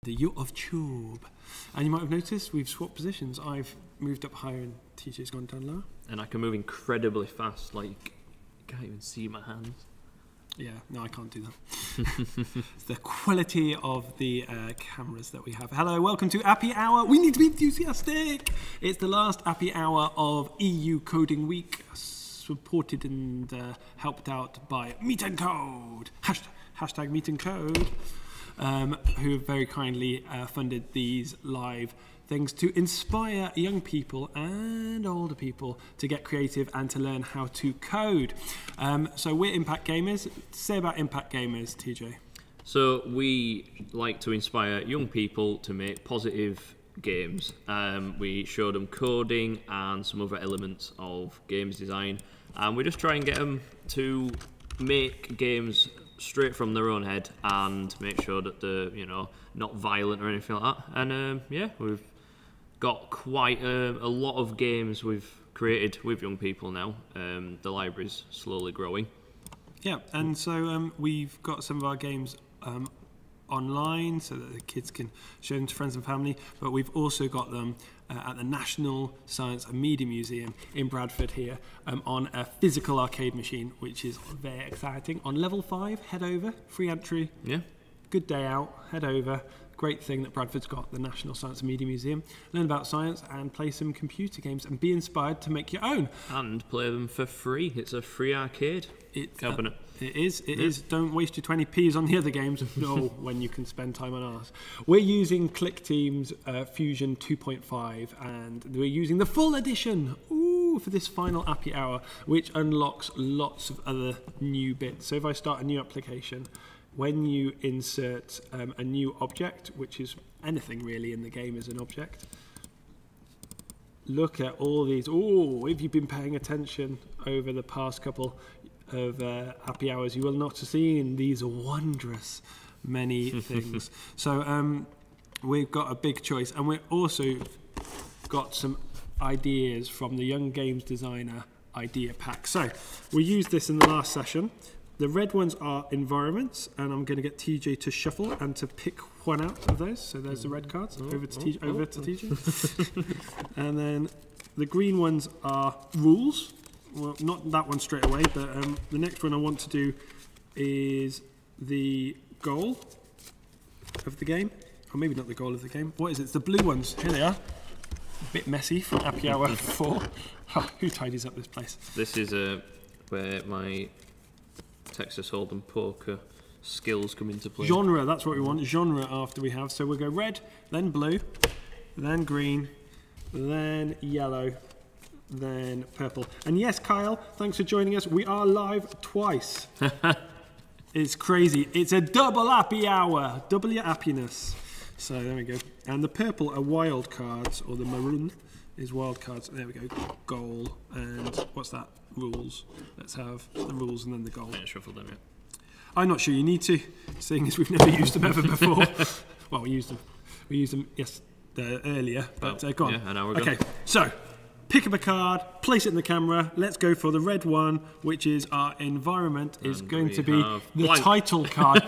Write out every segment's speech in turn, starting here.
The yacht of Tube. And you might have noticed we've swapped positions. I've moved up higher and TJ's gone down lower. And I can move incredibly fast, like, you can't even see my hands. Yeah, no, I can't do that. It's the quality of the cameras that we have. Hello, welcome to Appy Hour. We need to be enthusiastic. It's the last Appy Hour of EU Coding Week, supported and helped out by Meet and Code. Hashtag Meet and Code. Who have very kindly funded these live things to inspire young people and older people to get creative and to learn how to code. So we're Impact Gamers. Say about Impact Gamers, TJ. So we like to inspire young people to make positive games. We show them coding and some other elements of games design, and we just try and get them to make games straight from their own head and make sure that they're, you know, not violent or anything like that. And yeah, we've got quite a lot of games we've created with young people now. The library's slowly growing. Yeah, and so we've got some of our games online so that the kids can show them to friends and family, but we've also got them at the National Science and Media Museum in Bradford here on a physical arcade machine, which is very exciting. On level 5, head over, free entry. Yeah. Good day out, head over. Great thing that Bradford's got, the National Science and Media Museum. Learn about science and play some computer games and be inspired to make your own. And play them for free. It's a free arcade cabinet. It is. Don't waste your 20p's on the other games. No, when you can spend time on ours. We're using ClickTeam's Fusion 2.5, and we're using the full edition for this final Appy Hour, which unlocks lots of other new bits. So if I start a new application, when you insert a new object, which is anything really in the game is an object, look at all these. Oh, if you've been paying attention over the past couple of Happy Hours, you will not have seen these wondrous many things. So we've got a big choice, and we've also got some ideas from the Young Games Designer idea pack. So we used this in the last session. The red ones are environments, and I'm going to get TJ to shuffle and to pick one out of those. So there's the red cards. Over to TJ. And then the green ones are rules. Well, not that one straight away, but the next one I want to do is the goal of the game. Or maybe not the goal of the game. What is it? It's the blue ones. Here they are. A bit messy from Appy Hour 4. Oh, who tidies up this place? This is where my Texas Hold'em poker skills come into play. Genre, that's what we want. Genre after we have. So we'll go red, then blue, then green, then yellow, then purple. And yes, Kyle, thanks for joining us. We are live twice. It's crazy. It's a double Appy Hour. Double your appiness. So there we go. And the purple are wild cards, or the maroon is wild cards. There we go. Goal. And what's that? Rules. Let's have the rules and then the goal. Yeah, shuffle them, yeah. I'm not sure you need to, seeing as we've never used them ever before. Well, we used them. We used them, yes, earlier, but go on. Yeah, an hour ago. Okay, so pick up a card, place it in the camera. Let's go for the red one, which is our environment, is going to be the title card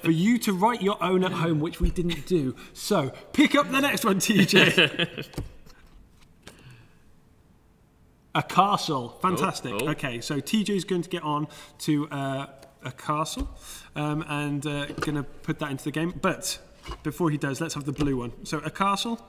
for you to write your own at home, which we didn't do. So pick up the next one, TJ. A castle. Fantastic. Oh. Okay, so TJ's going to get on to a castle and going to put that into the game. But before he does, let's have the blue one. So a castle.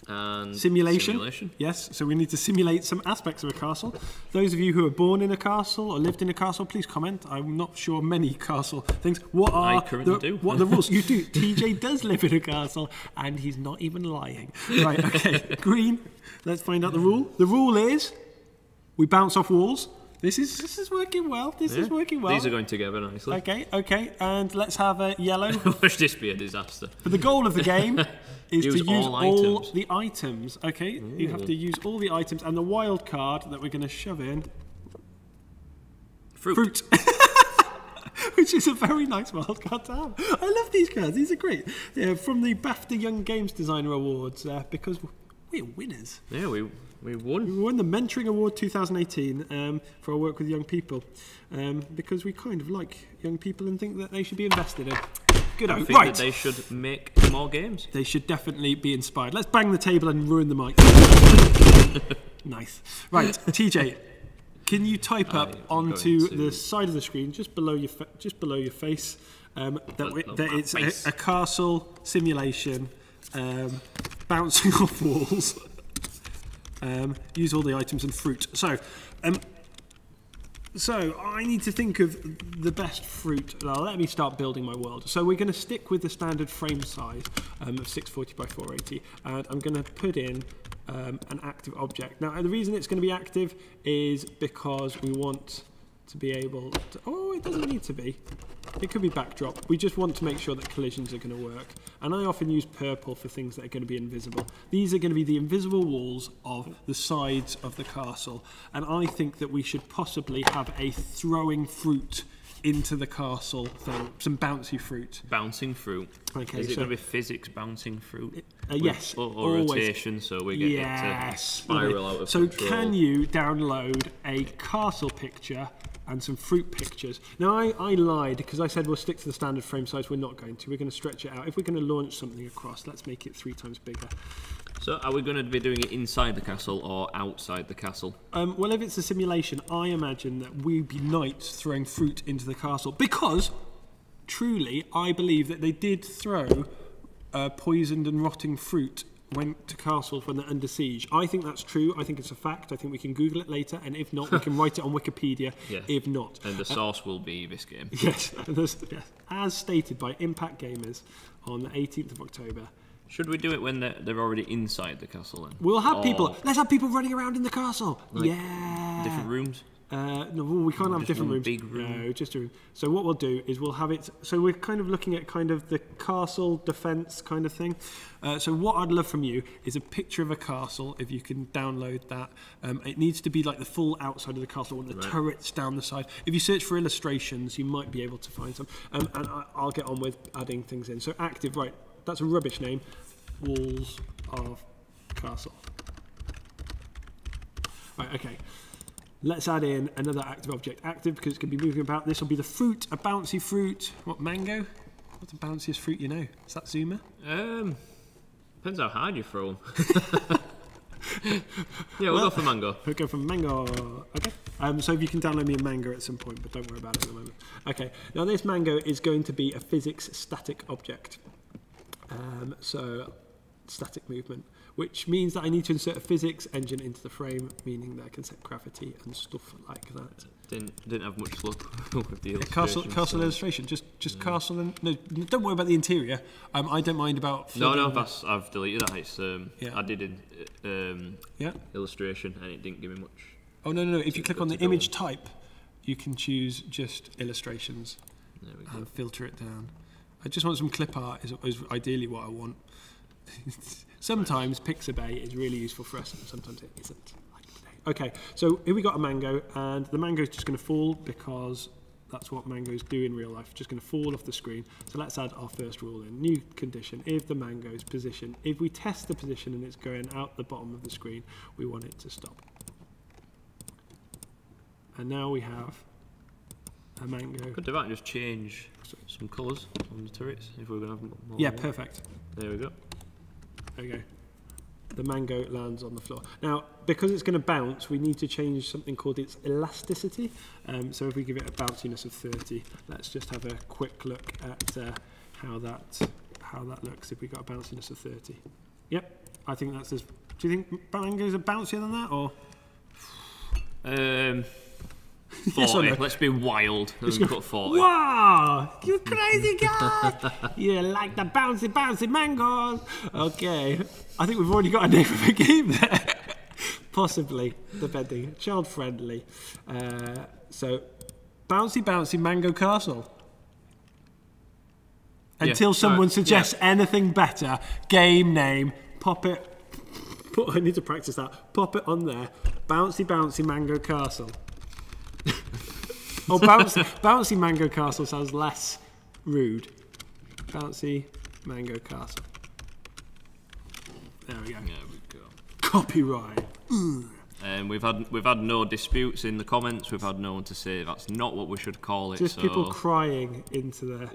And simulation. Yes, so we need to simulate some aspects of a castle. Those of you who are born in a castle or lived in a castle, please comment. I'm not sure many castle things. What are the rules? You do. TJ does live in a castle, and he's not even lying. Right, okay. Green. Let's find out the rule. The rule is we bounce off walls. This is working well. This is working well. These are going together nicely. Okay. And let's have a yellow. Watch this be a disaster. But the goal of the game is to use all items. the items. Okay, ooh. You have to use all the items, and the wild card that we're going to shove in. Fruit. Which is a very nice wild card to have. I love these cards. These are great. From the BAFTA Young Games Designer Awards, because we're winners. Yeah, we won. We won the Mentoring Award 2018 for our work with young people, because we kind of like young people and think that they should be invested in. Good. I think Right. that they should make more games. They should definitely be inspired. Let's bang the table and ruin the mic. Nice. Right, TJ, can you type up onto the side of the screen, just below your face, that it's a castle simulation, bouncing off walls. Use all the items and fruit. So I need to think of the best fruit. Now, let me start building my world. So we're going to stick with the standard frame size of 640 by 480, and I'm going to put in an active object. Now, the reason it's going to be active is because we want to be able to... Oh, it doesn't need to be. It could be backdrop. We just want to make sure that collisions are going to work. And I often use purple for things that are going to be invisible. These are going to be the invisible walls of the sides of the castle. And I think that we should possibly have a throwing fruit into the castle thing. Some bouncy fruit. Bouncing fruit. Okay, is it going to be physics bouncing fruit? Yes. Or rotation, so we get it to spiral out of control. So can you download a castle picture and some fruit pictures? Now, I lied because I said we'll stick to the standard frame size. We're not going to. We're going to stretch it out. If we're going to launch something across, let's make it 3 times bigger. So are we going to be doing it inside the castle or outside the castle? Well, if it's a simulation, I imagine that we'd be knights throwing fruit into the castle because, truly, I believe that they did throw poisoned and rotting fruit went to castles when they're under siege. I think that's true. I think it's a fact. I think we can Google it later, and if not, we can write it on Wikipedia. Yeah. If not, and the source will be this game. Yes, as stated by Impact Gamers on the 18th of October. Should we do it when they're already inside the castle then? We'll have people. Let's have people running around in the castle. Like different rooms. No, we can't have different rooms. Big room. No, just a room. So what we'll do is we'll have it. So we're kind of looking at kind of the castle defense kind of thing. So what I'd love from you is a picture of a castle. If you can download that, it needs to be like the full outside of the castle with the turrets down the side. If you search for illustrations, you might be able to find some. And I'll get on with adding things in. So active, right? That's a rubbish name. Walls of castle. Right. Okay. Let's add in another active object. Active because it's going to be moving about. This will be the fruit, a bouncy fruit. What, mango? What's the bounciest fruit you know? Is that Zuma? Depends how hard you throw them. Yeah, we'll go for mango. We'll go for mango. Okay. So if you can download me a mango at some point, but don't worry about it at the moment. Okay. Now this mango is going to be a physics static object. So static movement, which means that I need to insert a physics engine into the frame, meaning that I can set gravity and stuff like that. Didn't have much luck with the illustration. Castle illustration, just castle and no. Don't worry about the interior. I don't mind about. No, I've deleted that. It's I did illustration and it didn't give me much. Oh no! If you click on the image type, you can choose just illustrations and filter it down. I just want some clip art. Is ideally what I want. Sometimes Pixabay is really useful for us, and sometimes it isn't. Like today. Okay, so here we got a mango, and the mango is just going to fall because that's what mangoes do in real life. Just going to fall off the screen. So let's add our first rule in. New condition: if the mango's position, if we test the position and it's going out the bottom of the screen, we want it to stop. And now we have a mango. Could do that and just change some colours on the turrets if we're going to have more. Yeah, perfect. There we go. There we go. The mango lands on the floor. Now, because it's going to bounce, we need to change something called its elasticity. So if we give it a bounciness of 30, let's just have a quick look at how that looks if we got a bounciness of 30. Yep, I think that's as... Do you think mangoes are bouncier than that, or...? 40. Yes or no? Let's be wild and put 40. Wow! You crazy guy! You like the bouncy mangoes! Okay. I think we've already got a name of a game there. Possibly, depending. Child friendly. So, bouncy mango castle. Until someone suggests anything better, game name, pop it. I need to practice that. Pop it on there. Bouncy mango castle. Oh, bouncy mango castle sounds less rude. Bouncy mango castle. There we go. There we go. Copyright. We've had no disputes in the comments. We've had no one to say that's not what we should call it. Just so. people crying into their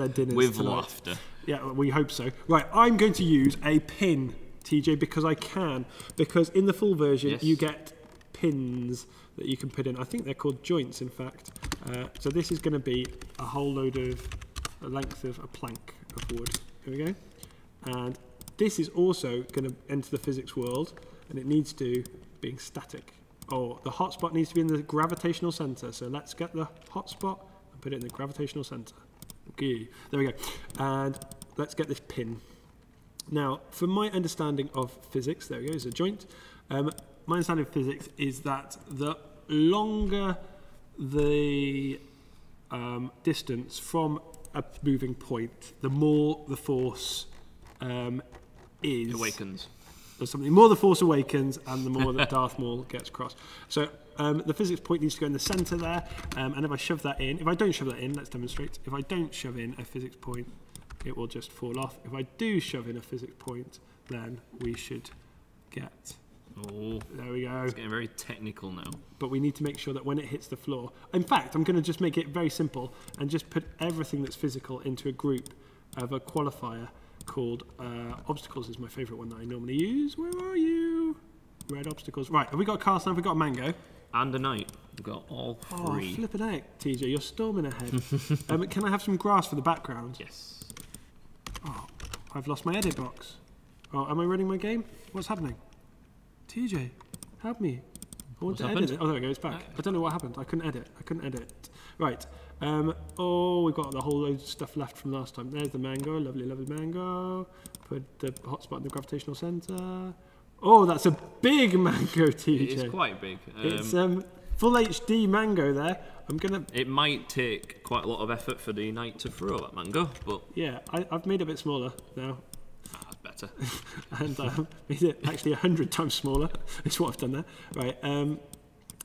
dinners with tonight. laughter. Yeah, we hope so. Right, I'm going to use a pin, TJ, because I can. Because in the full version, you get pins that you can put in. I think they're called joints, in fact. So this is going to be a whole load of a length of a plank of wood. Here we go. And this is also going to enter the physics world, and it needs to being static. Oh, the hotspot needs to be in the gravitational center. So let's get the hotspot and put it in the gravitational center. Okay, there we go. And let's get this pin. Now, from my understanding of physics, there we go, is a joint. My understanding of physics is that the longer the distance from a moving point, the more the force is... Awakens. Or something. The more the force awakens and the more that Darth Maul gets across. So the physics point needs to go in the centre there, and if I shove that in, if I don't shove that in, let's demonstrate. If I don't shove in a physics point, it will just fall off. If I do shove in a physics point, then we should get... Oh, there we go. It's getting very technical now. But we need to make sure that when it hits the floor... In fact, I'm going to just make it very simple and just put everything that's physical into a group of a qualifier called obstacles is my favourite one that I normally use. Where are you? Red obstacles. Right, have we got a castle? Have we got a mango? And a knight. We've got all three. Oh, flipping out, TJ. You're storming ahead. Can I have some grass for the background? Yes. Oh, I've lost my edit box. Oh, am I running my game? What's happening? TJ, help me. I want to edit it. Oh, there we go. It's back. I don't know what happened. I couldn't edit. Right. Oh, we've got the whole load of stuff left from last time. There's the mango. Lovely, lovely mango. Put the hotspot in the gravitational centre. Oh, that's a big mango, TJ. It is quite big. It's full HD mango there. It might take quite a lot of effort for the knight to throw that mango, but... Yeah, I've made it a bit smaller now. That's better. And made it actually 100 times smaller. Is what I've done there. Right,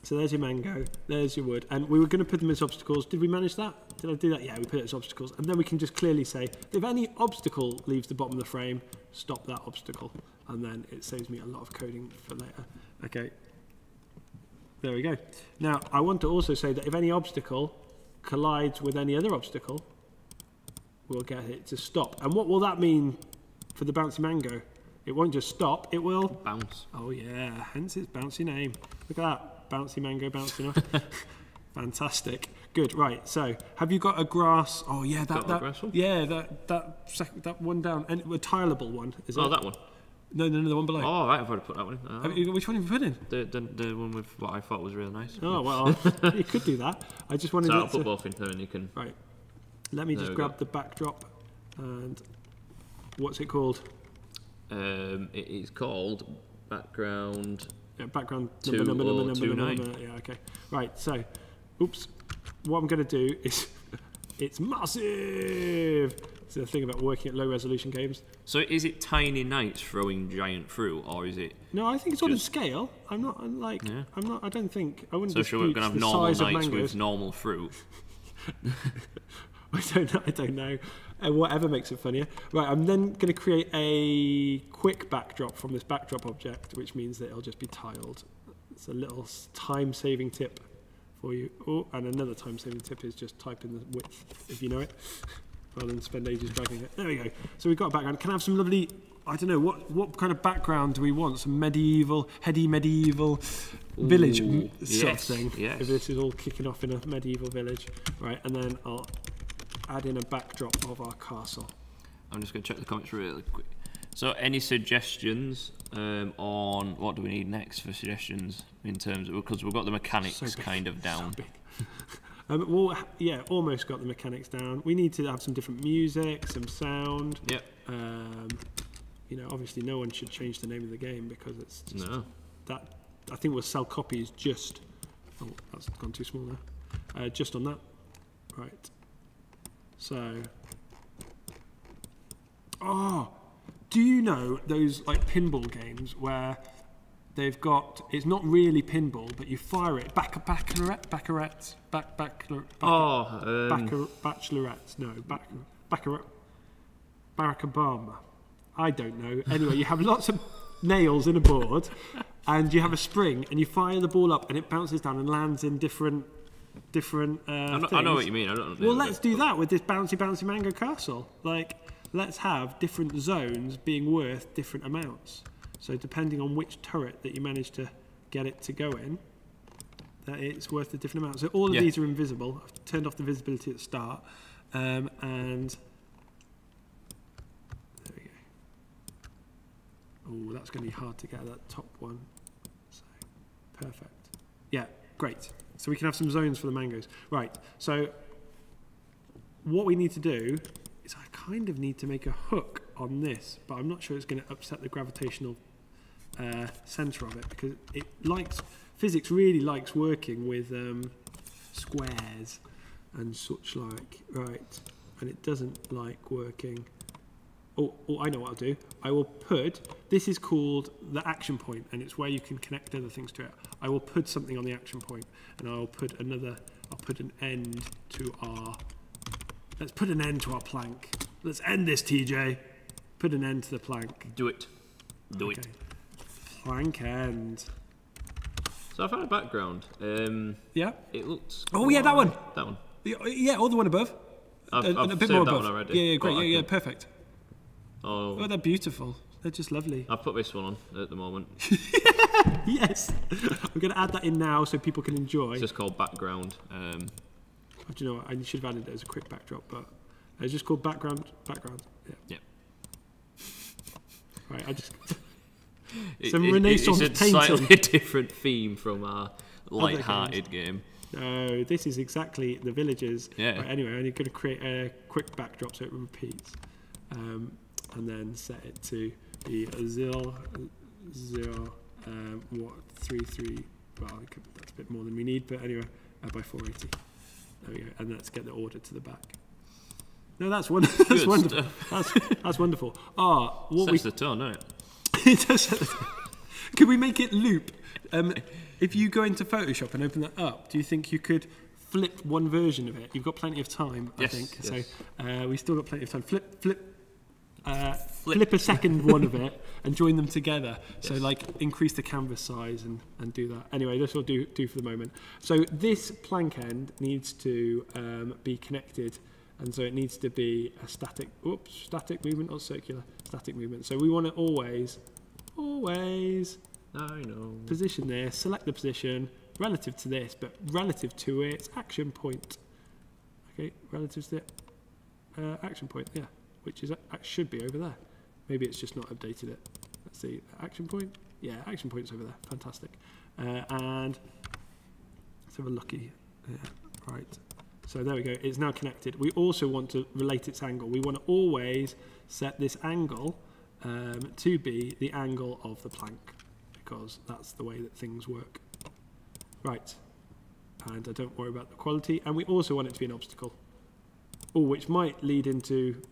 so there's your mango, there's your wood, and we were going to put them as obstacles. Did we manage that? Did I do that? Yeah, we put it as obstacles, and then we can just clearly say, if any obstacle leaves the bottom of the frame, stop that obstacle, and then it saves me a lot of coding for later. Okay, there we go. Now, I want to also say that if any obstacle collides with any other obstacle, we'll get it to stop. And what will that mean for the bouncy mango? It won't just stop, it will... bounce. Oh yeah, hence its bouncy name. Look at that. Bouncy mango bouncing off. Fantastic. Good. Right. So, have you got a grass? Oh yeah, that grass one? Yeah, that one down, and a tileable one. Is Oh, it? that one. No, the one below. Oh, right. I've already put that one in. Which one have you put in? The one with what I thought was really nice. Oh well, you could do that. I just wanted. So I'll put both in there, and you can. Right. Let me just grab the backdrop, and what's it called? It is called background. Yeah, background 2029. number. Yeah, okay. Right, so, oops. What I'm going to do is, it's massive. It's the thing about working at low resolution games. So is it tiny knights throwing giant fruit, or is it? No, I think it's on a scale. I don't think. I wouldn't. So sure, we're going to have normal knights with normal fruit. I don't know. Whatever makes it funnier. Right, I'm then going to create a quick backdrop from this backdrop object, which means that it'll just be tiled. It's a little time-saving tip for you. Oh, and another time-saving tip is just type in the width, if you know it, rather than spend ages dragging it. There we go. So we've got a background. Can I have some lovely, I don't know, what kind of background do we want? Some medieval, heady medieval village sort of thing. Yes. If this is all kicking off in a medieval village. Right, and then I'll add in a backdrop of our castle. I'm just going to check the comments really quick. So any suggestions on what do we need next for suggestions in terms of, because we've got the mechanics kind of down. Well, yeah, almost got the mechanics down. We need to have some different music, some sound. Yep. You know, obviously no one should change the name of the game because it's just that. I think we'll sell copies just. Oh, that's gone too small now. Just on that. Right. So. Oh, do you know those like pinball games where they've got, it's not really pinball, but you fire it bachelorettes, no, Barack Obama. I don't know. Anyway, you have lots of nails in a board, and you have a spring, and you fire the ball up, and it bounces down and lands in different I know what you mean. I don't know. Well, let's do that with this bouncy mango castle. Like, let's have different zones being worth different amounts. So depending on which turret that you manage to get it to go in, that it's worth a different amount. So all of these are invisible. I've turned off the visibility at the start, and there we go. Oh, that's going to be hard to get that top one. So perfect. Yeah, great. So we can have some zones for the mangoes. Right, so what we need to do is I kind of need to make a hook on this, but I'm not sure it's going to upset the gravitational centre of it, because physics really likes working with squares and such like. Right, and it doesn't like working. Oh, I know what I'll do. I will put, this is called the action point, and it's where you can connect other things to it. I will put something on the action point, and I'll put an end to let's put an end to our plank. Let's end this, TJ. Put an end to the plank. Do it. Do it. Plank end. So I found a background. Yeah? It looks... Oh, yeah, that one. That one. Yeah, or the one above. I've a bit saved more that above. one already. Yeah, great. Yeah, perfect. Oh, they're beautiful. They're just lovely. I've put this one on at the moment. Yes. I'm going to add that in now so people can enjoy. It's just called background. Do you know what? I should have added it as a quick backdrop, but it's just called background. Yeah. Right, I just... Some Renaissance it's a painting. slightly different theme from our light-hearted game. No, this is exactly the villagers. Yeah. Right, anyway, I'm going to create a quick backdrop so it repeats. And then set it to be 0, 3, 3. Well, that's a bit more than we need, but anyway, by 480. There we go. And let's get the order to the back. No, that's wonderful. That's wonderful. That's wonderful. What Sets the tone, doesn't it? It does. Could we make it loop? If you go into Photoshop and open that up, do you think you could flip one version of it? You've got plenty of time, I think. Yes. So we still got plenty of time. Flip a second one of it and join them together. Yes. So like increase the canvas size and do that. Anyway, this will do for the moment. So this plank end needs to be connected, and so it needs to be a static movement or circular static movement. So we want to always position this, select the position relative to this, but relative to its action point. Okay, relative to the action point, yeah, which is should be over there. Maybe it's just not updated it. Let's see, action point. Yeah, action point's over there. Fantastic. And let's have a looky. Yeah, right. So there we go. It's now connected. We also want to relate its angle. We want to always set this angle to be the angle of the plank, because that's the way that things work. Right. And don't worry about the quality. And we also want it to be an obstacle. Oh, which might lead into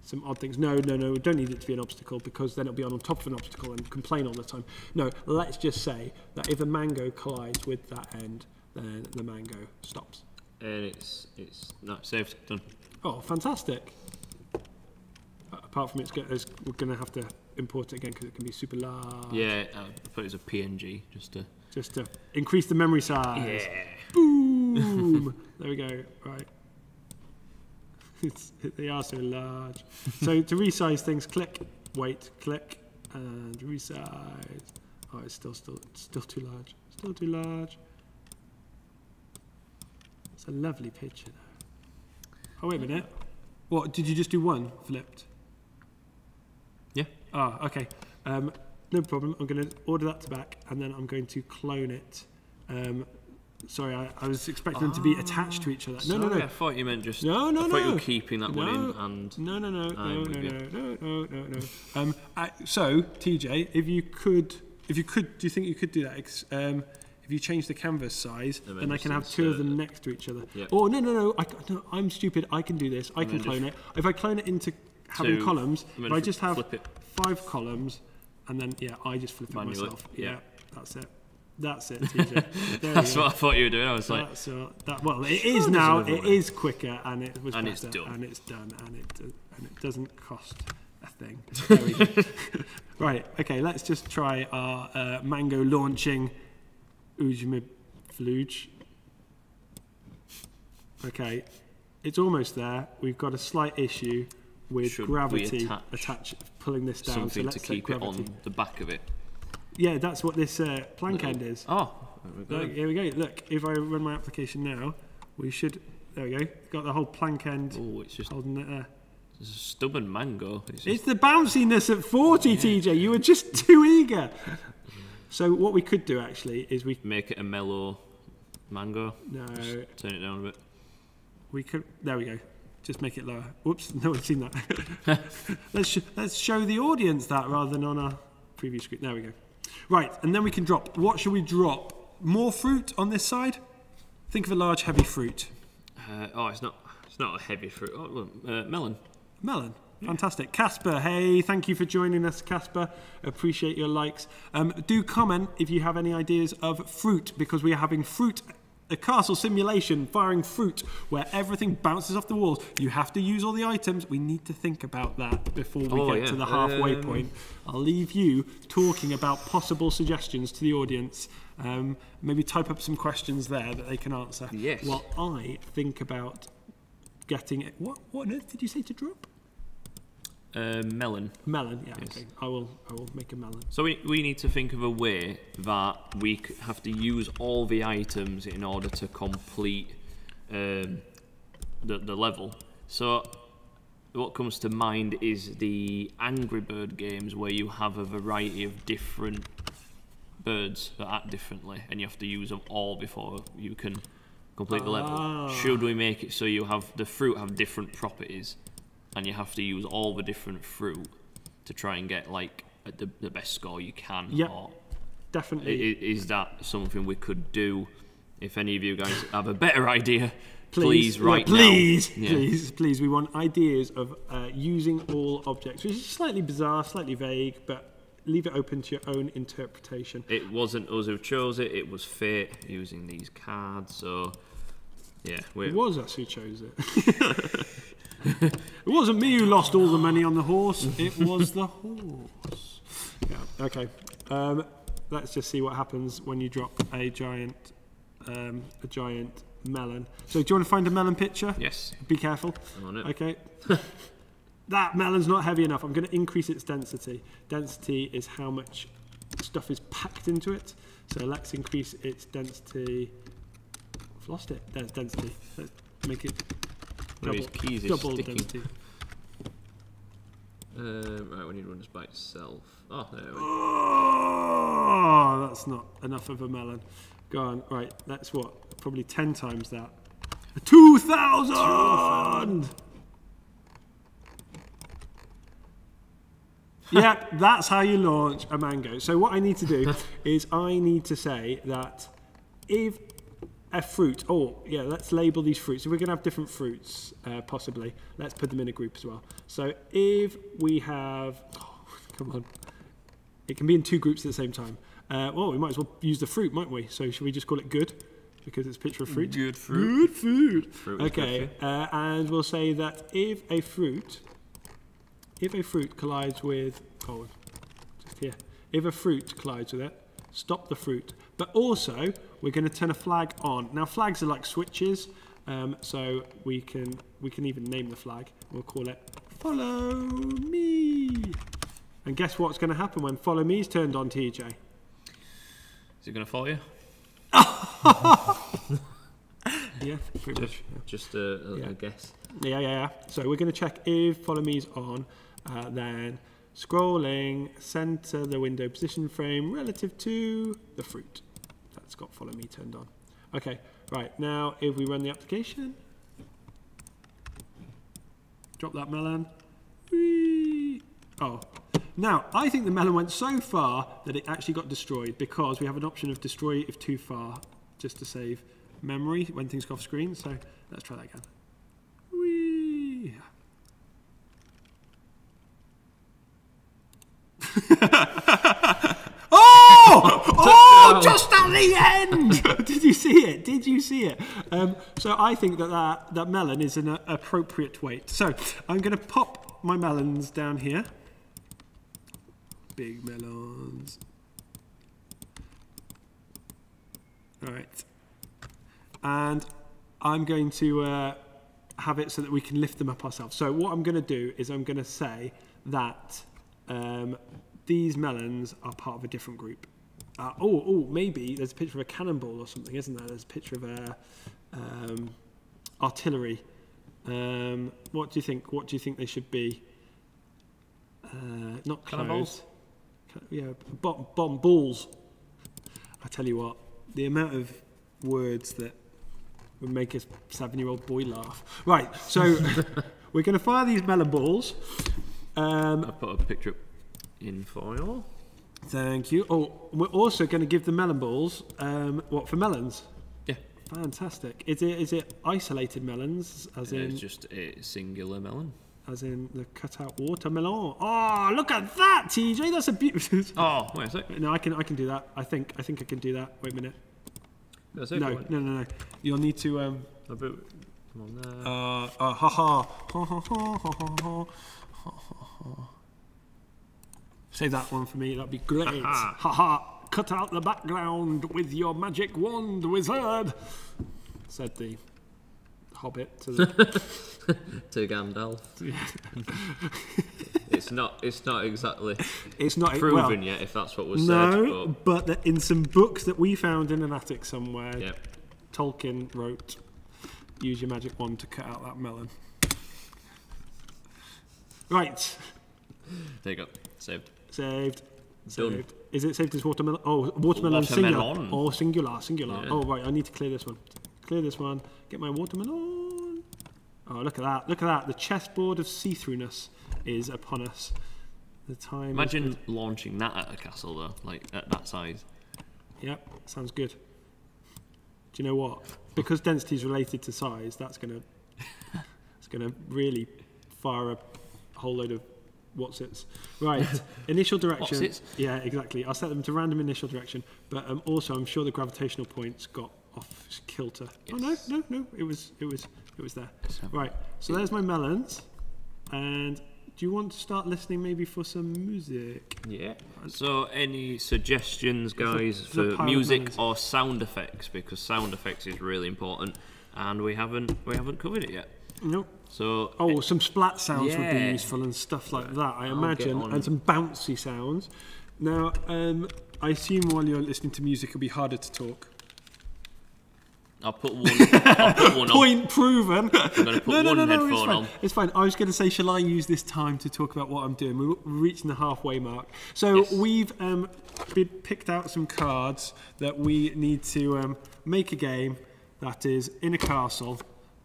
some odd things. No, we don't need it to be an obstacle, because then it'll be on top of an obstacle and complain all the time. No, let's just say that if a mango collides with that end, then the mango stops. And it's saved, done. Oh, fantastic. Apart from we're going to have to import it again because it can be super large. Yeah, I put it as a PNG just to increase the memory size. Yeah. Boom. There we go. Right. They are so large. So to resize things, click, wait, click, and resize. Oh, it's still too large. Still too large. It's a lovely picture, though. Oh, wait a minute. What, did you just do one flipped? Yeah. Oh, okay. No problem. I'm going to order that to back, and then I'm going to clone it. Sorry, I was expecting them to be attached to each other. No. I thought you meant just... No. I thought you were keeping that one in and... No. So, TJ, if you could, do you think you could do that? If you change the canvas size, then I can have two of them next to each other. Yep. Oh, no, I'm stupid. I can do this. I can clone it. If I clone it into having columns, if I just have 5 columns, and then, I just flip it myself. Yeah, that's it. That's it, TJ. That's what I thought you were doing. I was like... well, it is now. It is quicker, and it was better. It's done. And it's done, and it doesn't cost a thing. There we go. Right, okay, let's just try our mango launching Ujmifluge. Okay, it's almost there. We've got a slight issue with gravity pulling this down. Something so let's to keep it on the back of it. Yeah, that's what this plank end is. Oh, there we go. Look, here we go. Look, if I run my application now, we should... There we go. Got the whole plank end it's just holding it there. It's a stubborn mango. It's the bounciness at 40, TJ. You were just too eager. So what we could do, actually, is we... Make it a mellow mango. No. Just turn it down a bit. We could... There we go. Just make it lower. Whoops, no one's seen that. Let's show the audience that rather than on our preview screen. There we go. Right, and then we can drop. What should we drop? More fruit on this side? Think of a large, heavy fruit. It's not a heavy fruit. Melon. Melon. Fantastic. Casper, hey, thank you for joining us, Casper. Appreciate your likes. Do comment if you have any ideas of fruit, because we are having a castle simulation, firing fruit, where everything bounces off the walls. You have to use all the items. We need to think about that before we get to the halfway point. I'll leave you talking about possible suggestions to the audience. Maybe type up some questions there that they can answer. Yes. While I think about getting it. What on earth did you say to drop? Melon. Melon, yeah. Yes. Okay. I will make a melon. So we need to think of a way that we have to use all the items in order to complete the level. So what comes to mind is the Angry Bird games, where you have a variety of different birds that act differently, and you have to use them all before you can complete the level. Should we make it so you have the fruit have different properties, and you have to use all the different fruit to try and get like the best score you can? Yeah, or definitely. Is that something we could do? If any of you guys have a better idea, please write now. Please. We want ideas of using all objects, which is slightly bizarre, slightly vague, but leave it open to your own interpretation. It wasn't us who chose it. It was fate using these cards. So yeah, it was us who chose it. It wasn't me who lost all the money on the horse. It was the horse. Yeah. Okay. Let's just see what happens when you drop a giant melon. So, do you want to find a melon picture? Yes. Be careful. I'm on it. Okay. That melon's not heavy enough. I'm going to increase its density. Density is how much stuff is packed into it. So let's increase its density. I've lost it. There's density. Let's make it double density. Right, we need to run this by itself. Oh, there we go. Oh, that's not enough of a melon. Go on. Right, that's what? Probably 10 times that. 2,000! Yeah, that's how you launch a mango. So what I need to do is I need to say that if a fruit, let's label these fruits. So we're going to have different fruits, possibly. Let's put them in a group as well. So if we have, come on, it can be in two groups at the same time. We might as well use the fruit, mightn't we? So should we just call it good? Because it's a picture of fruit. Good fruit. Good food. Fruit okay, and we'll say that if a fruit collides with, just here, if a fruit collides with it, stop the fruit. But also, we're going to turn a flag on. Now, flags are like switches, so we can even name the flag. We'll call it Follow Me. And guess what's going to happen when Follow Me is turned on, TJ? Is it going to follow you? Yeah, pretty much. Just a guess. Yeah. So we're going to check if Follow Me is on. Then scrolling, center the window position frame relative to the fruit. That's got Follow Me turned on. Okay, right, now if we run the application, drop that melon. Whee! Oh, now I think the melon went so far that it actually got destroyed, because we have an option of destroy if too far, just to save memory when things go off screen. So let's try that again. Whee! Just at the end! Did you see it? So I think that melon is an appropriate weight. So I'm going to pop my melons down here. big melons. All right. And I'm going to have it so that we can lift them up ourselves. So what I'm going to do is I'm going to say that these melons are part of a different group. Maybe there's a picture of a cannonball or something, isn't there? There's a picture of artillery. What do you think? What do you think they should be? Not clothes. Yeah, bomb balls. I tell you what, the amount of words that would make a 7-year-old boy laugh. Right, so we're going to fire these melon balls. I put a picture up in foil. Thank you. Oh, we're also going to give the melon balls. What, for melons? Yeah. Fantastic. Is it isolated melons, as in? It's just a singular melon. As in the cut-out watermelon. Oh, look at that, TJ. That's a beautiful. Oh, wait a sec. No, I can do that. I think I can do that. Wait a minute. That's it. No. You'll need to. Come on there. Ha ha. Say that one for me. That'd be great. Ha ha. Cut out the background with your magic wand, wizard. Said the Hobbit to the to Gandalf. It's not exactly. It's not proven yet, if that's what was said. No, but in some books that we found in an attic somewhere, yep. Tolkien wrote, "Use your magic wand to cut out that melon." Right. There you go. Saved. Done. Is it saved as watermelon? Oh, watermelon singular. Oh, singular. Yeah. Oh, right. I need to clear this one. Get my watermelon. Oh, look at that. The chessboard of see-throughness is upon us. The time. Imagine launching that at a castle, though, like at that size. Yep, sounds good. Do you know what? Because density is related to size, it's gonna really fire a whole load of what's-its. Right, initial direction. What's-its? Yeah, exactly. I'll set them to random initial direction, but also I'm sure the gravitational points got off kilter. Yes. Oh no, it was there. Right, so there's my melons, and do you want to start listening maybe for some music? Yeah. So any suggestions, guys, for music or sound effects? Because sound effects is really important, and we haven't covered it yet. Nope. So some splat sounds would be useful and stuff like that, I imagine, and some bouncy sounds. Now, I assume while you're listening to music, it'll be harder to talk. I'll put one Point on. Proven. I'm going to put one headphone on. It's fine. I was going to say, shall I use this time to talk about what I'm doing? We're reaching the halfway mark. So we've picked out some cards that we need to make a game that is in a castle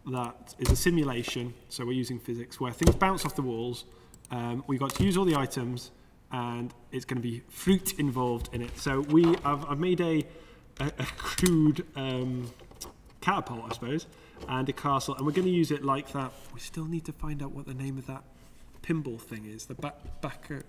that is a simulation. So we're using physics where things bounce off the walls. We've got to use all the items, and it's going to be fruit involved in it. So I've made a crude catapult, I suppose, and a castle, and we're going to use it like that. We still need to find out what the name of that pinball thing is. The baccarat.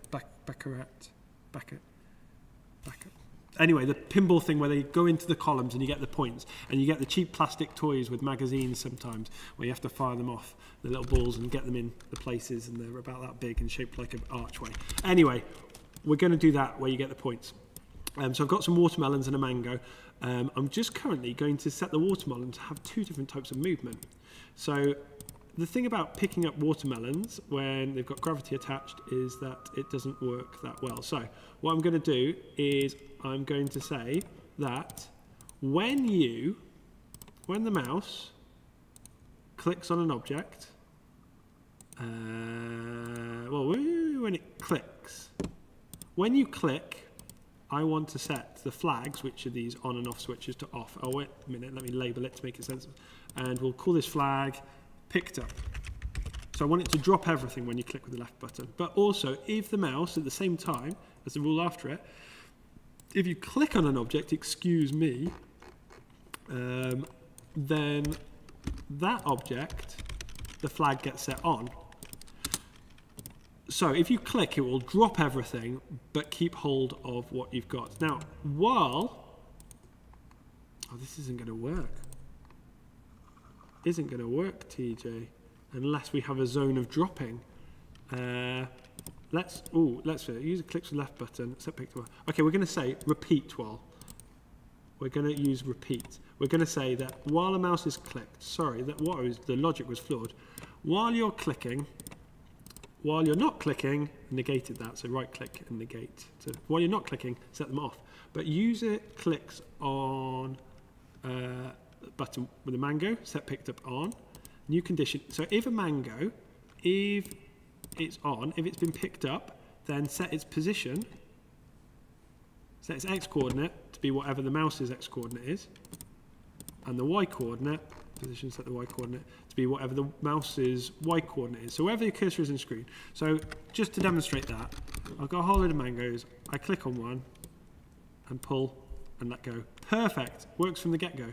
Anyway, the pinball thing where they go into the columns and you get the points, and you get the cheap plastic toys with magazines sometimes where you have to fire them off, the little balls, and get them in the places, and they're about that big and shaped like an archway. Anyway, we're going to do that where you get the points. So I've got some watermelons and a mango. I'm just currently going to set the watermelon to have 2 different types of movement. So the thing about picking up watermelons when they've got gravity attached is that it doesn't work that well. So what I'm going to do is I'm going to say that when the mouse clicks on an object, when it clicks, when you click, I want to set the flags, which are these on and off switches, to off. Oh, wait a minute, let me label it to make it sensible. And we'll call this flag picked up. So I want it to drop everything when you click with the left button. But also, if the mouse, at the same time as the rule after it, if you click on an object, excuse me, then that object, the flag gets set on. So if you click, it will drop everything, but keep hold of what you've got. Now, this isn't going to work. Isn't going to work, TJ, unless we have a zone of dropping. Let's let's use a click to the left button, set pick to okay, we're going to say repeat while. We're going to use repeat. We're going to say that while a mouse is clicked, sorry, the logic was flawed. While you're clicking, while you're not clicking, negated that, so right click and negate. So while you're not clicking, set them off. But user clicks on button with a mango, set picked up on, new condition. So if a mango, if it's on, if it's been picked up, then set its position, set its x coordinate to be whatever the mouse's x coordinate is, and the y coordinate, position set the y coordinate to be whatever the mouse's y coordinate is. So wherever the cursor is in screen. So just to demonstrate that, I've got a whole load of mangoes, I click on one and pull and let go. Perfect, works from the get-go.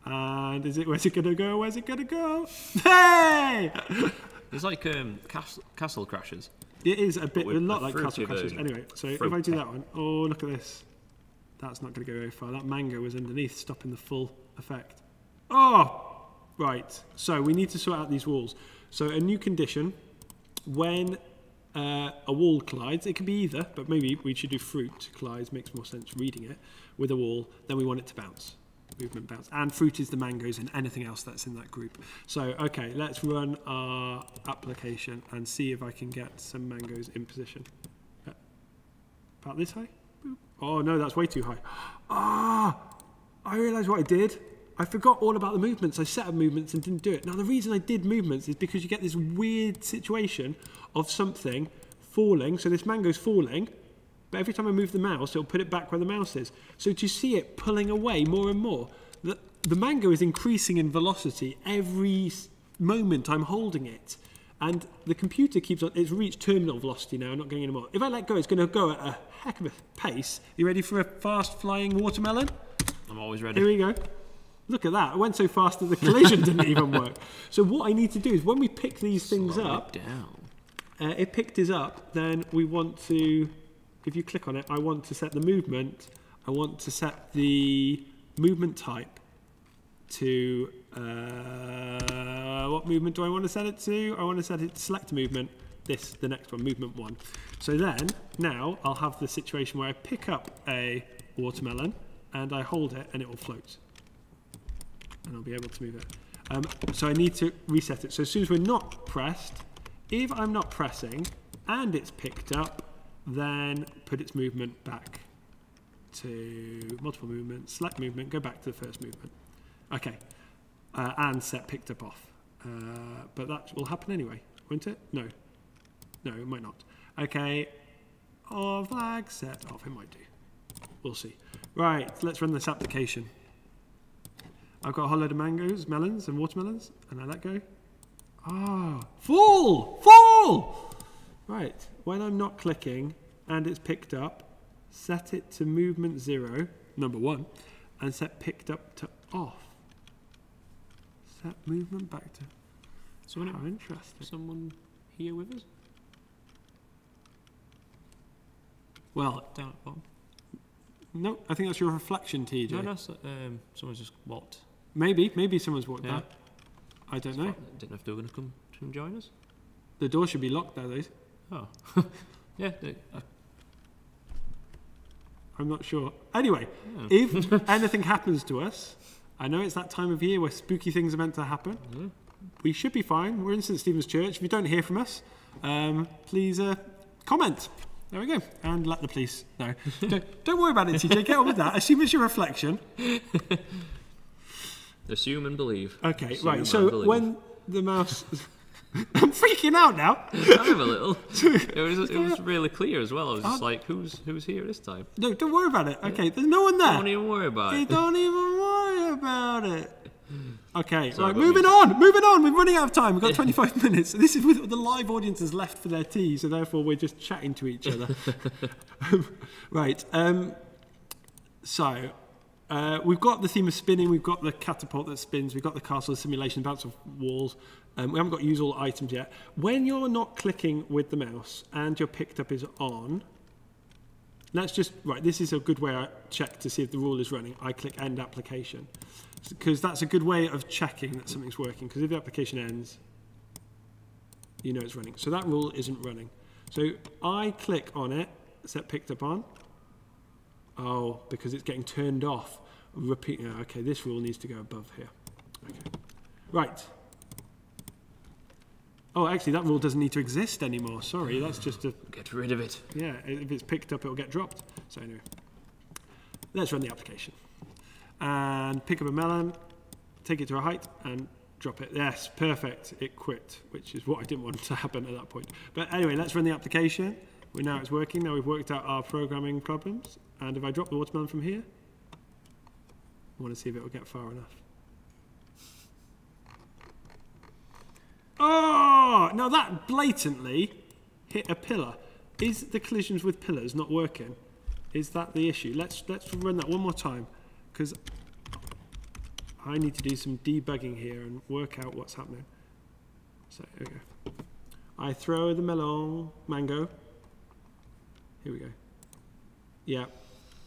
And where's it gonna go? Where's it gonna go? Hey! It's like castle crashes. It is a lot like castle crashes. Anyway, so if I do that one, oh look at this. That's not going to go very far. That mango was underneath, stopping the full effect. Oh, right. So we need to sort out these walls. So a new condition, when a wall collides, it can be either, but maybe we should do fruit collides, makes more sense reading it, with a wall, then we want it to bounce. Movement bounce. And fruit is the mangoes and anything else that's in that group. So, okay, let's run our application and see if I can get some mangoes in position. About this high? Boop. Oh no, that's way too high. Ah, I realised what I did. I forgot all about the movements. I set up movements and didn't do it. Now the reason I did movements is because you get this weird situation of something falling. So this mango's falling, but every time I move the mouse, it'll put it back where the mouse is. So do you see it pulling away more and more? The mango is increasing in velocity every moment I'm holding it. And the computer keeps on, it's reached terminal velocity now, not going anymore. If I let go, it's going to go at a heck of a pace. You ready for a fast flying watermelon? I'm always ready. Here we go. Look at that. It went so fast that the collision didn't even work. So what I need to do is when we pick these things up, it picked us up, then we want to, if you click on it, I want to set the movement, I want to set the movement type to, what movement do I want to set it to? I want to set it to select movement, the next one, movement 1. So then, now I'll have the situation where I pick up a watermelon and I hold it and it will float. And I'll be able to move it. So I need to reset it. So as soon as we're not pressed, if I'm not pressing and it's picked up, then put its movement back to multiple movements, select movement, go back to the first movement. Okay, and set picked up off. But that will happen anyway, won't it? No, it might not. Okay, flag set off, it might do. We'll see. Right, let's run this application. I've got a whole load of mangoes, melons and watermelons, and I let go. Ah, fall! Right, when I'm not clicking and it's picked up, set it to movement 0, number 1, and set picked up to off. Set movement back to... How interesting. Someone here with us? Well, down at the bottom. No, I think that's your reflection, TJ. No, someone's just walked. Maybe someone's walked back. I don't know. Didn't know if they were going to come join us. The door should be locked there, though. Oh. Yeah. I'm not sure. Anyway, if anything happens to us, I know it's that time of year where spooky things are meant to happen. We should be fine. We're in St. Stephen's Church. If you don't hear from us, please comment. There we go. And let the police know. Don't worry about it, TJ. Get on with that. Assume it's your reflection. Assume and believe. Okay, right. So when the mouse... I'm freaking out now. I'm a little. It was really clear as well. I was just like, who's here this time? No, don't worry about it. Okay, there's no one there. Don't even worry about it. Don't even worry about it. Okay, right, moving on. We're running out of time. We've got 25 minutes. This is with the live audience has left for their tea, so therefore we're just chatting to each other. Right. So we've got the theme of spinning. We've got the catapult that spins. We've got the castle simulation, bounce off walls. We haven't got use all items yet. When you're not clicking with the mouse and your picked up is on, let's just, right, this is a good way I check to see if the rule is running. I click end application. Because that's a good way of checking that something's working. Because if the application ends, you know it's running. So that rule isn't running. So I click on it, set picked up on. Oh, because it's getting turned off. Repeat. Okay, this rule needs to go above here. Okay. Right. Oh, actually, that rule doesn't need to exist anymore. Sorry, that's just a... Get rid of it. Yeah, if it's picked up, it'll get dropped. So anyway, let's run the application. And pick up a melon, take it to a height, and drop it. Yes, perfect. It quit, which is what I didn't want to happen at that point. But anyway, let's run the application. Now it's working. Now we've worked out our programming problems. And if I drop the watermelon from here, I want to see if it will get far enough. Oh, now that blatantly hit a pillar. Is the collisions with pillars not working? Is that the issue? Let's run that one more time, because I need to do some debugging here and work out what's happening. So here we go. I throw the mango. Here we go. Yeah,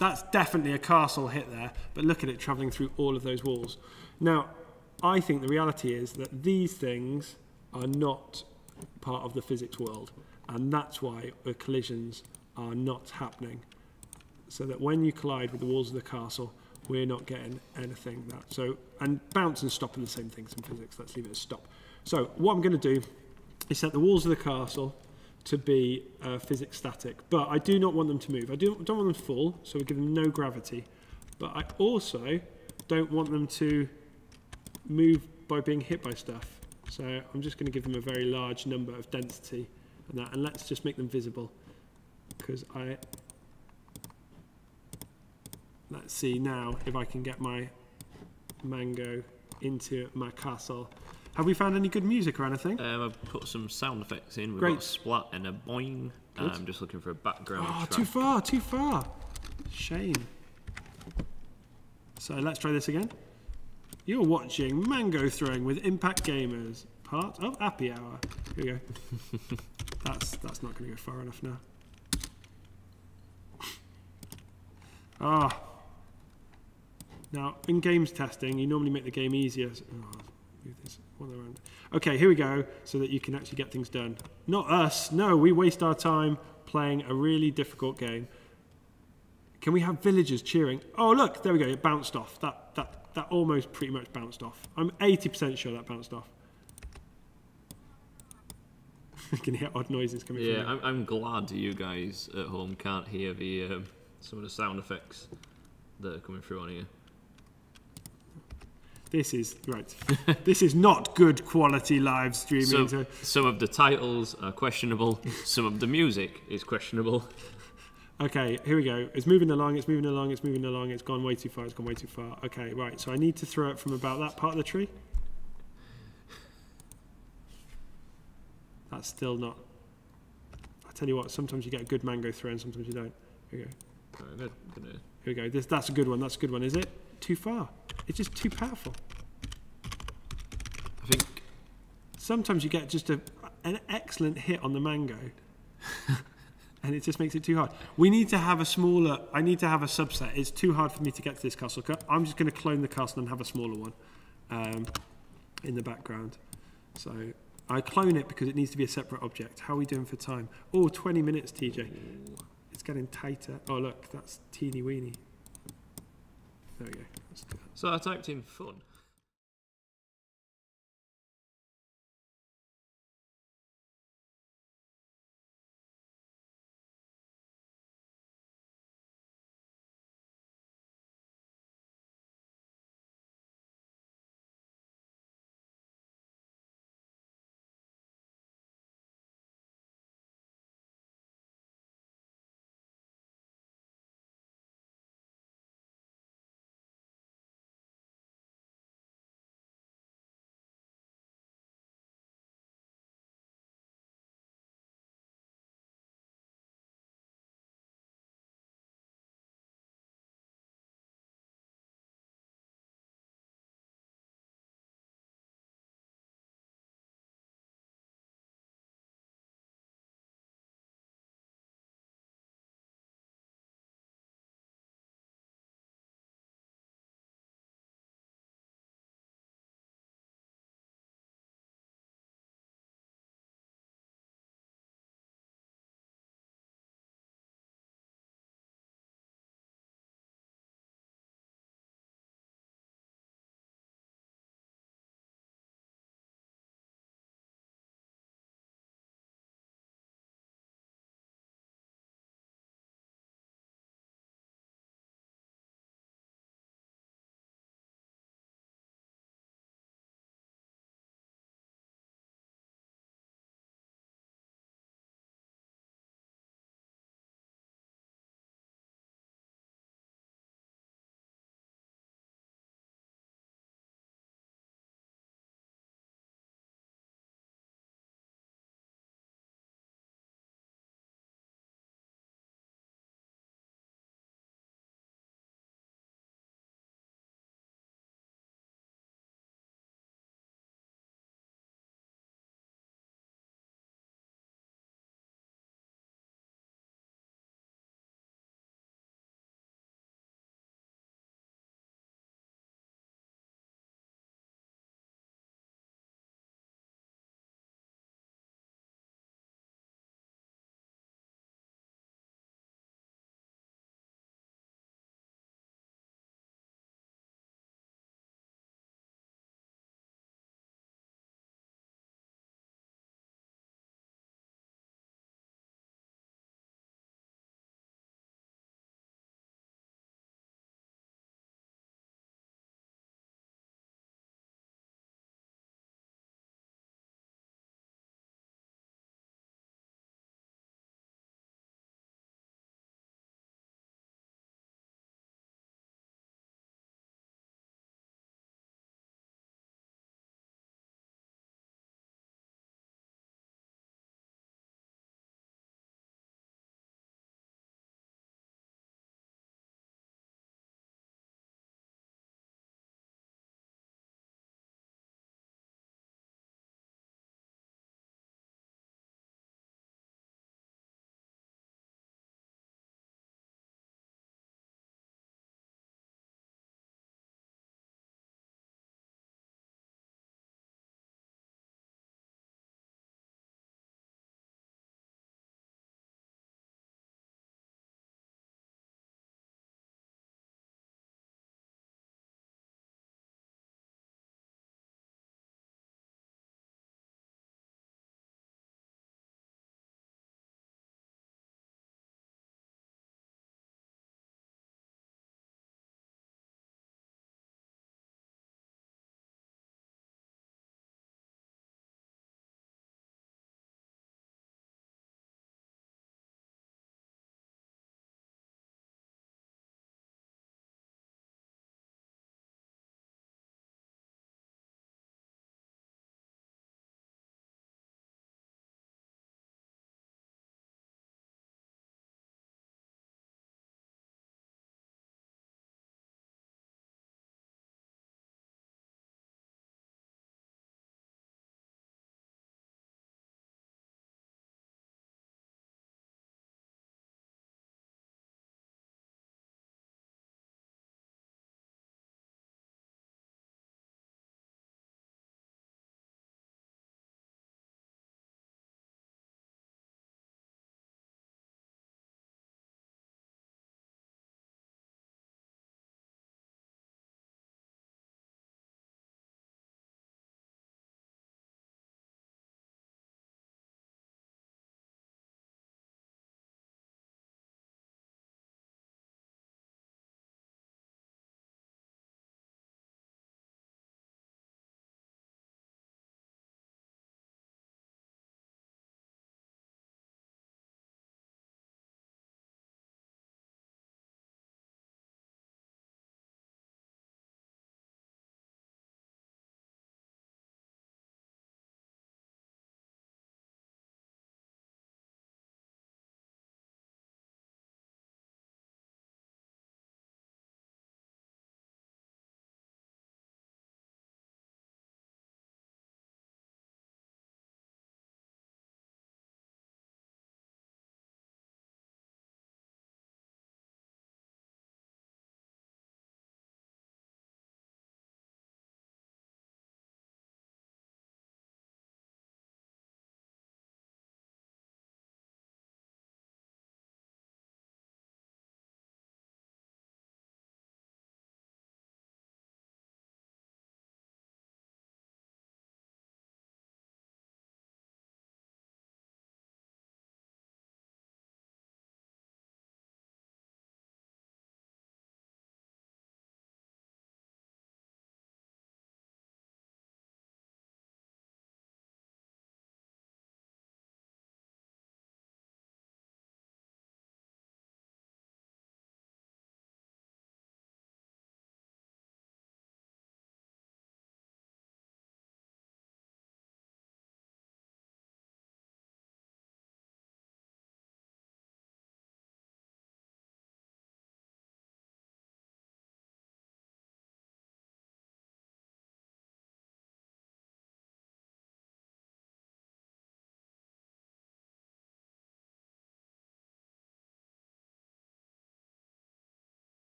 that's definitely a castle hit there, but look at it traveling through all of those walls. Now, I think the reality is that these things are not part of the physics world, and that's why the collisions are not happening. So that when you collide with the walls of the castle, we're not getting anything that. So, and bounce and stop are the same things in physics. Let's leave it as stop. So what I'm going to do is set the walls of the castle to be physics static, but I do not want them to move. I don't want them to fall, so we give them no gravity. But I also don't want them to move by being hit by stuff. So I'm just going to give them a very large number of density and that, and let's just make them visible, because let's see now if I can get my mango into my castle. Have we found any good music or anything? I've put some sound effects in. We've Great. got a splat and a boing. I'm just looking for a background track. Too far. Shame. So let's try this again. You're watching Mango Throwing with Impact Gamers, part of Appy Hour. Here we go. That's not going to go far enough now. Now, in games testing, you normally make the game easier. Move this one around. Okay, here we go, so that you can actually get things done. Not us. No, we waste our time playing a really difficult game. Can we have villagers cheering? Oh, look, there we go. It bounced off. That almost pretty much bounced off. I'm 80% sure that bounced off. You can hear odd noises coming from Yeah, I'm glad you guys at home can't hear the some of the sound effects that are coming through on here. This is right. This is not good quality live streaming. So, some of the titles are questionable. Some of the music is questionable. Okay, here we go. It's moving along. It's moving along. It's moving along. It's gone way too far. It's gone way too far. Okay, right. So I need to throw it from about that part of the tree. That's still not. I tell you what. Sometimes you get a good mango throw, and sometimes you don't. Here we go. Right, Here we go. That's a good one. That's a good one. Is it? Too far. It's just too powerful. I think sometimes you get just an excellent hit on the mango, and it just makes it too hard. We need to have a smaller. I need to have a subset. It's too hard for me to get to this castle. I'm just going to clone the castle and have a smaller one in the background. So I clone it because it needs to be a separate object. How are we doing for time? Oh, 20 minutes, TJ. It's getting tighter. Oh, look, that's teeny weeny. There we go. Let's do that. so. I typed in fun.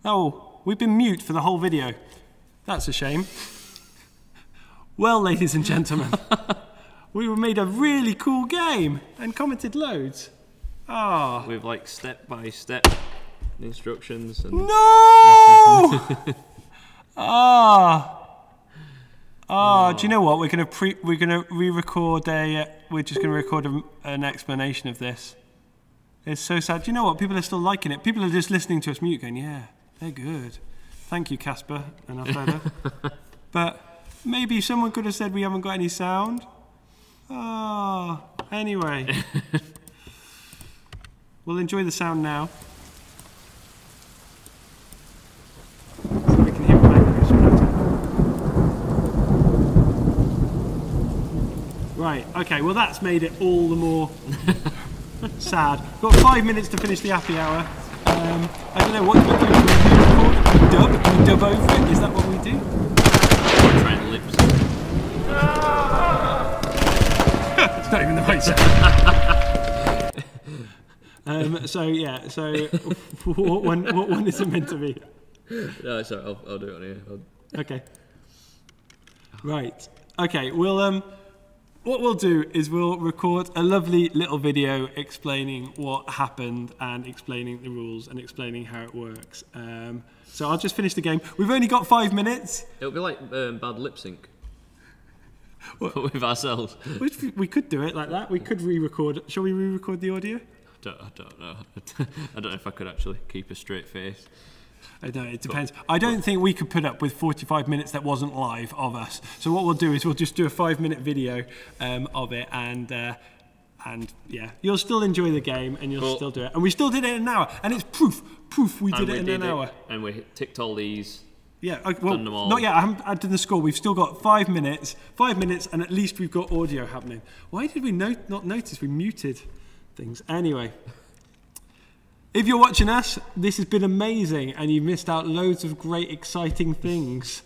Oh, we've been mute for the whole video. That's a shame. Well, ladies and gentlemen, we made a really cool game and commented loads. Ah. With like step-by-step instructions. And no! Do you know what? We're gonna re-record we're just gonna record an explanation of this. It's so sad. Do you know what? People are still liking it. People are just listening to us mute, going, "Yeah, they're good. Thank you, Casper and Alfredo." But maybe someone could have said we haven't got any sound. Anyway, we'll enjoy the sound now. So we can hear mangoes better. Right. Okay. Well, that's made it all the more sad. Got 5 minutes to finish the Appy Hour. I don't know what do we do. We dub over it. Is that what we do? I'm trying to lip sync. It's not even the right sound. So yeah. So what one is it meant to be? No, sorry. I'll do it on here. Okay. Right. Okay. What we'll do is we'll record a lovely little video explaining what happened and explaining the rules and explaining how it works. So I'll just finish the game. We've only got 5 minutes. It'll be like bad lip sync. With ourselves. Which we could do it like that. We could re-record. Shall we re-record the audio? I don't know. I don't know if I could actually keep a straight face. I don't know, it depends. I don't think we could put up with 45 minutes that wasn't live of us. So what we'll do is we'll just do a 5-minute video of it, and yeah, you'll still enjoy the game and you'll still do it. And we still did it in an hour, and it's proof we did it in an hour. And we ticked all these. Yeah, well, done them all. not yet. I haven't added the score. We've still got 5 minutes, and at least we've got audio happening. Why did we not notice we muted things? Anyway. If you're watching us, this has been amazing and you've missed out loads of great, exciting things.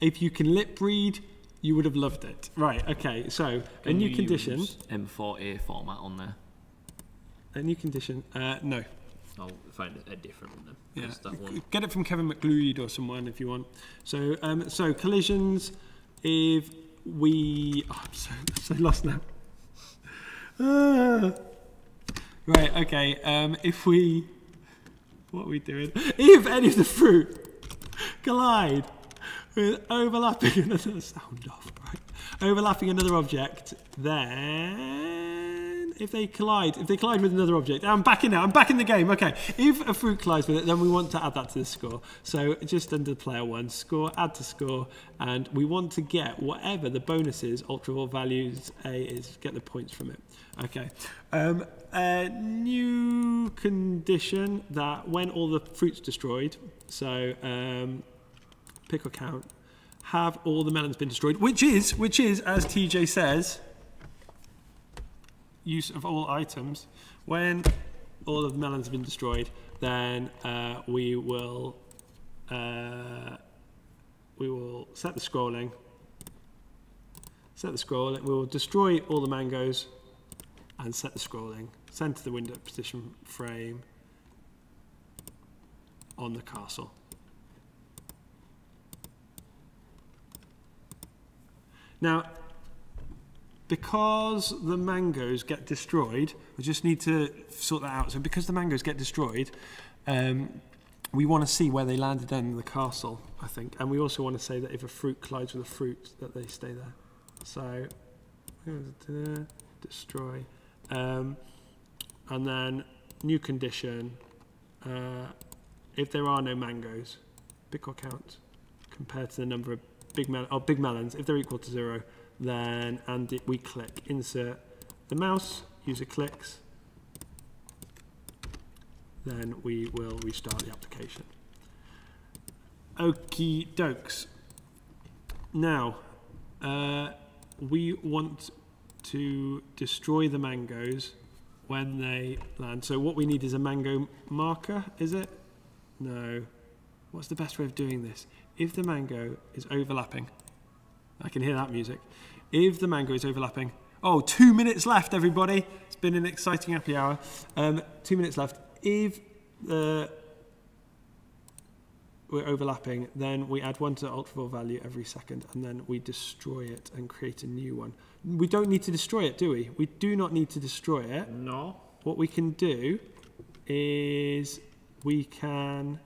If you can lip read, you would have loved it. Right, okay, so a new condition. M4A format on there. A new condition, no. I'll find a different one then. Yeah. That one. Get it from Kevin McLeod or someone if you want. So, so collisions, if we... Oh, I'm so lost now. Right, okay, if we... What are we doing? If any of the fruit collide with overlapping another... Sound off, right? Overlapping another object, then... If they collide with another object... I'm back in now, I'm back in the game, okay. If a fruit collides with it, then we want to add that to the score. So just under player one, score, add to score, and we want to get whatever the bonus is, ultra values A is, get the points from it. Okay. A new condition that when all the fruit's destroyed, so pick or count, have all the melons been destroyed, which is, as TJ says, use of all items. When all of the melons have been destroyed, then we will set the scrolling. We will destroy all the mangoes and set the scrolling. Center the window position frame on the castle. Now, because the mangoes get destroyed, we just need to sort that out. So because the mangoes get destroyed, we want to see where they landed in the castle, I think. And we also want to say that if a fruit collides with a fruit, that they stay there. So, destroy. And then new condition, if there are no mangoes, pick or count, compared to the number of big melons, if they're equal to 0, then we click insert the mouse, user clicks, then we will restart the application. Okie dokes. Now, we want to destroy the mangoes when they land. So what we need is a mango marker, is it? No. What's the best way of doing this? If the mango is overlapping, I can hear that music. If the mango is overlapping, oh, 2 minutes left, everybody. It's been an exciting happy hour. 2 minutes left. If the we're overlapping, then we add 1 to the ultraviolet value every second, and then we destroy it and create a new one. We don't need to destroy it, do we? We do not need to destroy it. No. What we can do is we can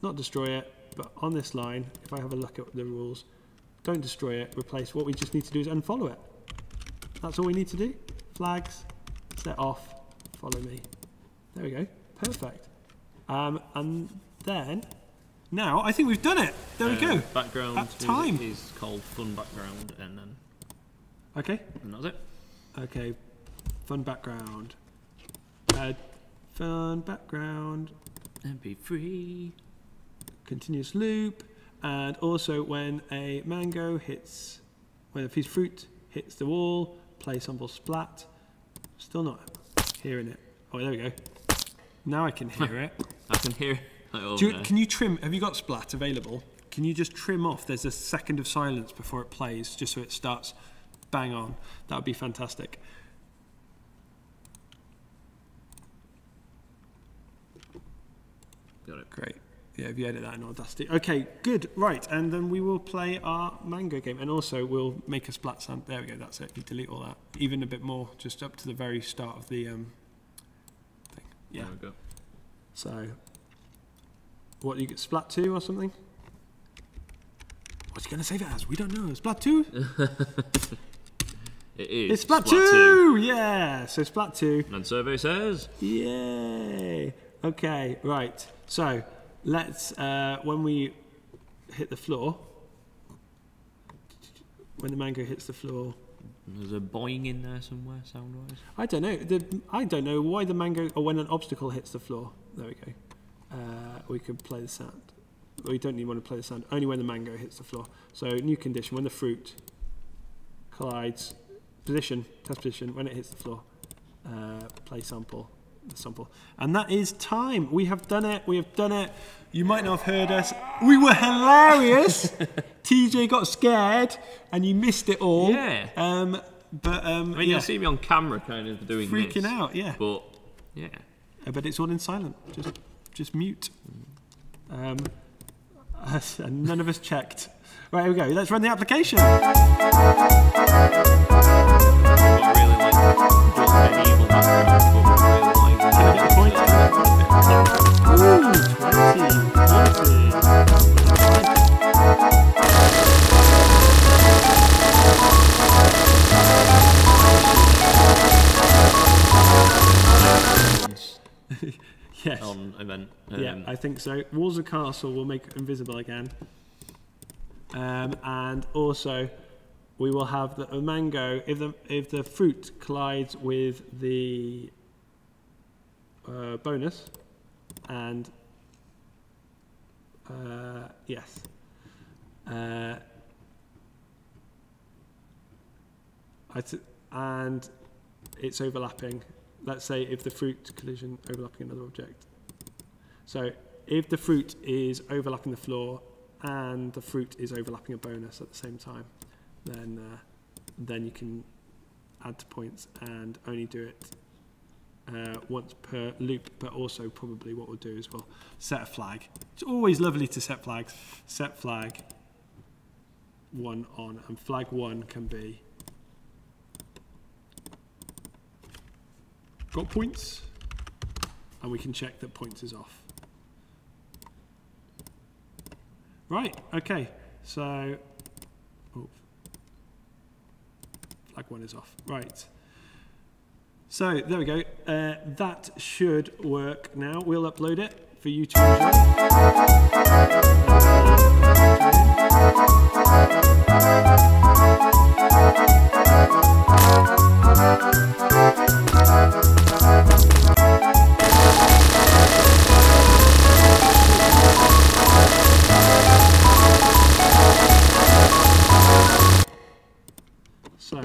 not destroy it, but on this line, if I have a look at the rules, don't destroy it, replace. What we just need to do is unfollow it. That's all we need to do. Flags, set off, follow me. There we go, perfect. And then, now I think we've done it. There we go. Background at time is called fun background, and then. Okay. And that's it. Okay, fun background. Fun background. MP3. Continuous loop. And also when a mango hits, when a piece of fruit hits the wall, play sample splat. Still not hearing it. Oh, there we go. Now I can hear it. I can hear it. Can you trim? Have you got splat available? Can you just trim off? There's a second of silence before it plays, just so it starts bang on. That would be fantastic. Got it. Great. Yeah, if you edit that in Audacity. Okay, good. Right, and then we will play our mango game, and also we'll make a splat sound. There we go. That's it. You delete all that. Even a bit more, just up to the very start of the thing. Yeah. There we go. So, what, you get Splat 2 or something? What's he going to save it as? We don't know. Splat 2? It is. It's Splat 2! Yeah! So Splat 2. And survey says. Yay! Okay, right. So, let's, when we hit the floor, when the mango hits the floor. There's a boing in there somewhere, sound-wise. I don't know. I don't know why the mango, or when an obstacle hits the floor. There we go. We could play the sound. We don't need want to play the sound, only when the mango hits the floor. So new condition, when the fruit collides, position, test position, when it hits the floor, play sample, the sample. And that is time. We have done it, we have done it. You might not have heard us. We were hilarious. TJ got scared and you missed it all. Yeah. I mean, yeah. You'll see me on camera kind of doing freaking this. out, yeah. But, yeah. But it's all in silent, just mute. None of us checked. Right, here we go. Let's run the application. Got really like medieval background, but really like. Can I get a point? Ooh, 20. Yes. On event. Yeah, I think so. Walls of Castle will make it invisible again. And also, we will have the mango. If the fruit collides with the bonus, and yes, and it's overlapping. Let's say if the fruit collision overlapping another object. So if the fruit is overlapping the floor and the fruit is overlapping a bonus at the same time, then you can add to points and only do it once per loop. But also probably what we'll do is we'll set a flag. It's always lovely to set flags. Set flag 1 on, and flag 1 can be got points, and we can check that points is off. Right, okay, so flag 1 is off. Right, so there we go. That should work now. We'll upload it for you to So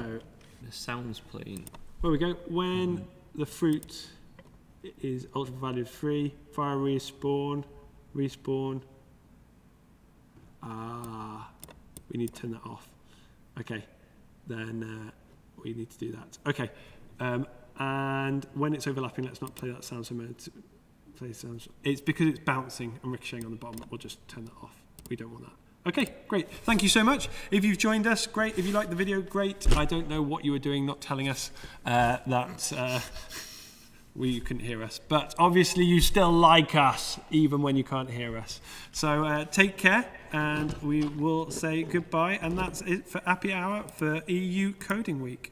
the sound's playing. There we go. When the fruit is ultraviolet free, fire respawn. We need to turn that off. Okay, then we need to do that. Okay, and when it's overlapping, let's not play that sound. So Play sounds. It's because it's bouncing and ricocheting on the bottom. We'll just turn that off. We don't want that. Okay, great. Thank you so much. If you've joined us, great. If you liked the video, great. I don't know what you were doing not telling us that you couldn't hear us. But obviously you still like us, even when you can't hear us. So take care, and we will say goodbye. And that's it for Appy Hour for EU Coding Week.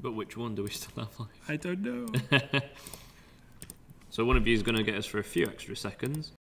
But which one do we still have live? I don't know. So one of you is going to get us for a few extra seconds.